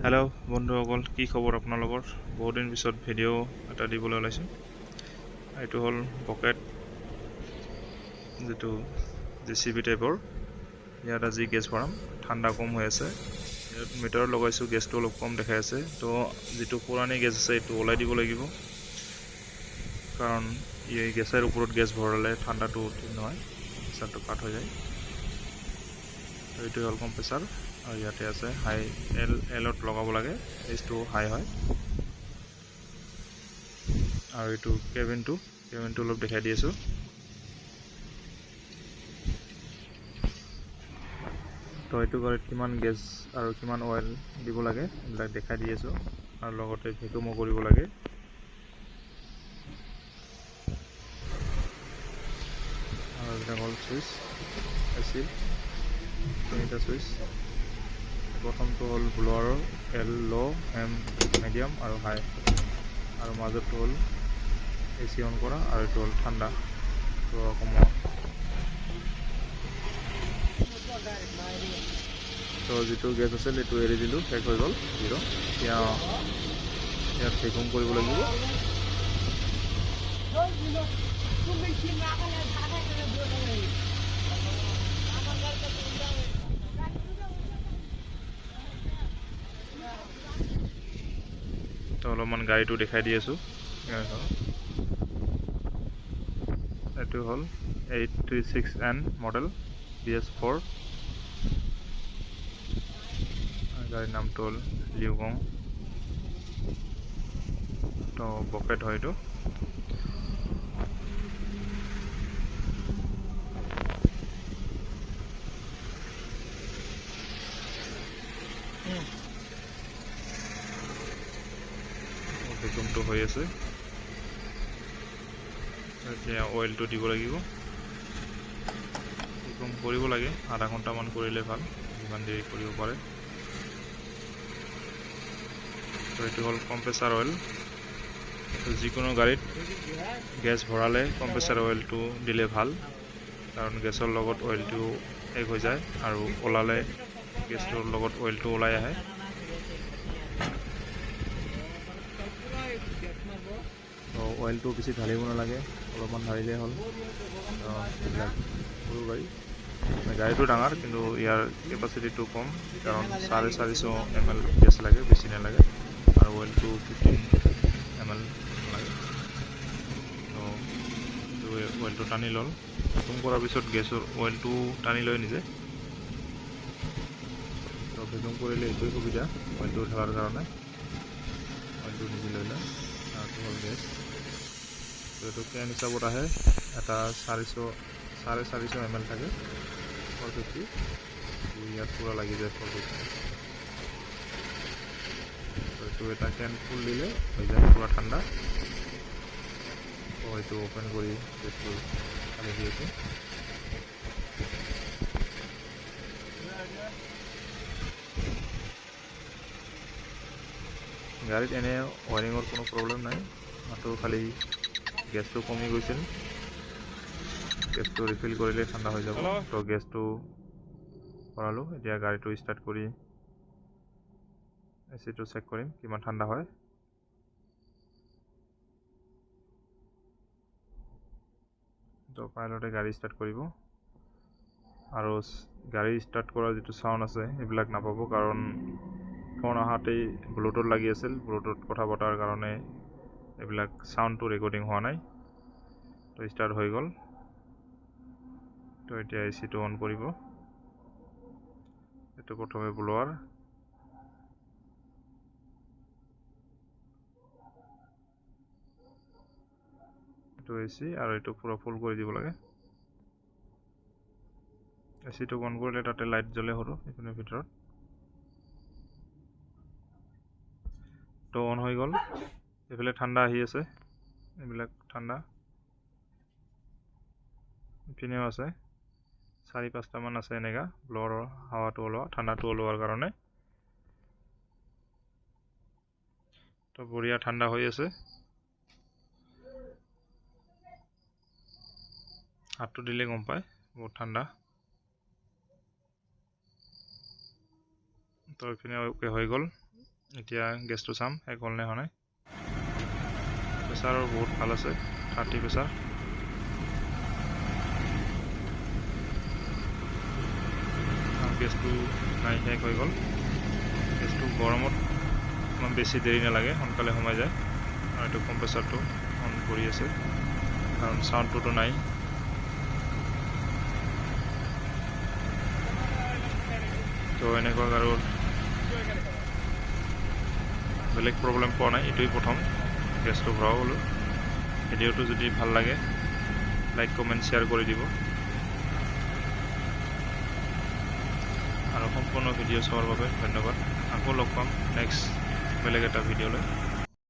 Hello बंधुসকল কি খবৰ আপোনালোকৰ বহুত দিন পিছত ভিডিও এটা দিবলৈ ওলাইছো এইটো হল পকেট যেটো জেসিবি টাইপৰ ইয়াত আজি গেছ ভৰাম ঠাণ্ডা কম হৈ আছে ইয়াত মিটাৰ লগাইছো গেছটো অলপ কম দেখাই আছে তো যেটো পুৰণি গেছ আছে এটো ওলাই দিব লাগিব কাৰণ এই গেছৰ ওপৰত গেছ ভৰালে ঠাণ্ডাটো ঠিক নহয় কম্প্ৰেসাৰটো কাট হৈ যায় তো এইটো হল কম্প্ৰেসাৰ আৰু ইয়াতে আছে হাই এলত লগাব লাগে এইটো হাই হয় আৰু এইটো কেবিনটো অলপ দেখাই দি আছো তো এইটো গাড়ীত কিমান গেছ আৰু কিমান অয়েল দিব লাগে এইবিলাক দেখাই দি আছো আৰু লগতে ভেকুমো কৰিব লাগে আৰু এটা হল সুইচ এসি তিনিটা সুইচ প্ৰথমটো হল ব্লোৱাৰৰ এল লো এম মিডিয়াম আৰু হাই আৰু মাজৰটো হল এসি অন কৰা আৰু এইটো হল ঠাণ্ডা তো কমোৱা তো যেটো গেছ আছিল এটো এৰি দিলো শেষ হৈ গল জিৰো ইয়াত ভেকুম কৰিব লাগিব তো অলপমান গাড়ীটো দেখাই দি আছো এটো হল 836N মডেল BS4 গাড়ির নামটো হল লিউগং তো পকেট হয় এটো ভেকুমটো হৈ আছে এতিয়া অয়েলটো দিব লাগিব ভেকুম কৰিব লাগে আধা ঘন্টা মান কৰিলে ভাল যিমান দেৰি কৰিব পাৰে তো এটো হল কম্প্ৰেসাৰ অয়েল তো যিকোনো গাড়ীত গ্যাস ভৰালে কম্প্ৰেসাৰ অয়েলটো দিলে ভাল কাৰণ গ্যাসৰ লগত অয়েলটো এক হৈ যায় আৰু ওলালে গ্যাসৰ লগত অয়েলটো ওলাই আহে তো অয়েলটো বেছি ঢালিব নালাগে অলপমান ঢালিলে হল সৰু গাড়ীটো ডাঙৰ কিন্তু ইয়াৰ কেপাসিটিটো কম কাৰণ 450 ml গ্যাস লাগে বেছি নালাগে আৰু অয়েলটো 15 ml লাগে তো অয়েলটো টানি লল ভেকুম কৰাৰ পিছত গ্যাসৰ অয়েলটো টানি লৈ নিজে তো ভেকুম কৰিলে এইটোই সুবিধা অয়েলটো ঢালাৰ কাৰণে অয়েলটো নিজে লৈ লয় আৰু হল গ্যাস তো এইটো কেন হিচাপত আহে এটা 450 ml থাকে 450 ইয়াত পুৰা লাগি যায় 450 তো এইটো এটা কেন ফুল দিলে হৈ যায় পুৰা ঠাণ্ডা তো এইটো ওপেন কৰি গেছটো খালি দি আছো গাড়ীত এনে ওয়াৰিংৰ কোনো প্ৰব্লেম নাই মাত্ৰ খালি গেছটো কমি গৈছিল গেছটো ৰিফিল কৰিলে ঠাণ্ডা হৈ যাব তো গেছটো ভৰালো এতিয়া গাড়ীটো স্টাৰ্ট কৰি এসিটো চেক কৰিম কিমান ঠাণ্ডা হয় তো পাইলটে গাড়ী স্টাৰ্ট কৰিব আৰু গাড়ী স্টাৰ্ট কৰাৰ যেটো সাউন্ড আছে এইবিলাক নাপাব কাৰণ ফোন আহাতেই ব্লুটুথ লাগি আছিল ব্লুটুথ কথা পতাৰ কাৰণে এইবিলাক সাউন্ডটো ৰেকৰ্ডিং হোৱা নাই তো স্টাৰ্ট হৈ গল তো এতিয়া এসিটো অন কৰিব এটো প্ৰথমে ব্লোৱাৰ এটো এসি আৰু এটো পুৰা ফুল কৰি দিব লাগে এসিটো অন কৰিলে তাতে লাইট জ্বলে হৰো এখানে ভিতৰত তো অন হৈ গল এফালে ঠাণ্ডা আহি আছে এইবিলাক ঠাণ্ডা পিনেও আছে 4-5টা মান আছে এনেকা ব্লোৱাৰৰ হাৱাটো ওলোৱা ঠাণ্ডাটো ওলোৱাৰ কাৰণে তো বঢ়িয়া ঠাণ্ডা হৈ আছে হাতটো দিলে গম পায় বহুত ঠাণ্ডা তো এখানে ওকে হৈ গল এতিয়া গেছটো চাম শেষ হ'ল নে হোৱা নাই। প্ৰেছাৰৰ বহুত ভাল আছে, 30 প্ৰেছাৰ। গেছটো নাই, শেষ হৈ গ'ল। গেছটো গৰমত ইমান বেছি দেৰি নালাগে, সোনকালে সোমাই যায়। আৰু এইটো কম্প্ৰেছাৰটো অন কৰি আছে কাৰণ চাউণ্ডটোতো নাই। তো এনেকুৱা আৰু বেলেগ প্ৰব্লেম পোৱা নাই, এইটোৱেই প্ৰথম গেছটো ভৰাব বোলো। ভিডিঅ'টো যদি ভাল লাগে লাইক কমেণ্ট শ্বেয়াৰ কৰি দিব আৰু সম্পূৰ্ণ ভিডিঅ' চোৱাৰ বাবে ধন্যবাদ। আকৌ লগ পাম নেক্সট বেলেগ এটা ভিডিঅ'লৈ।